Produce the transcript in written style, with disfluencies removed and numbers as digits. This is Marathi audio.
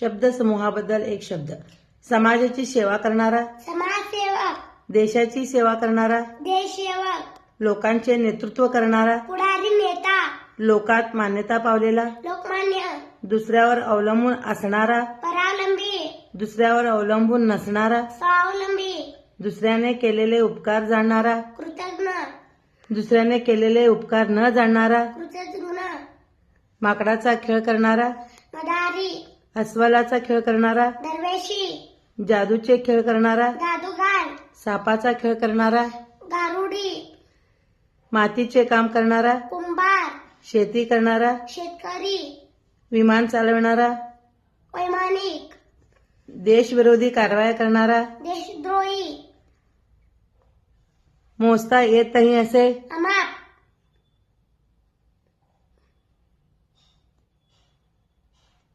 शब्द समूहाबद्दल एक शब्द. समाजाची सेवा करणारा, समाजसेवक, देशाची सेवा करणारा, देशसेवक, लोकांचे नेतृत्व करणारा, पुढारी नेता, लोकात मान्यता पावलेला, लोकमान्य, दुसऱ्यावर अवलंबून असणारा, परावलंबी, दुसऱ्यावर अवलंबून नसणारा, स्वावलंबी, दुसऱ्याने केलेले उपकार जाणणारा, कृतज्ञ, दुसऱ्याने केलेले उपकार न जाणणारा, कृतज्ञ, माकडाचा खेळ करणारा, मदारी, अस्वलाचा खेळ करणारा, दरवेशी, जादूचे खेळ करणारा, जादूगार, सापाचा खेळ करणारा, गारुडी, मातीचे काम करणारा, कुंभार, शेती करणारा, शेतकरी, विमान चालवणारा, वैमानिक, देशविरोधी कारवाया करणारा, देशद्रोही, मोजता येत नाही असे, अमाप,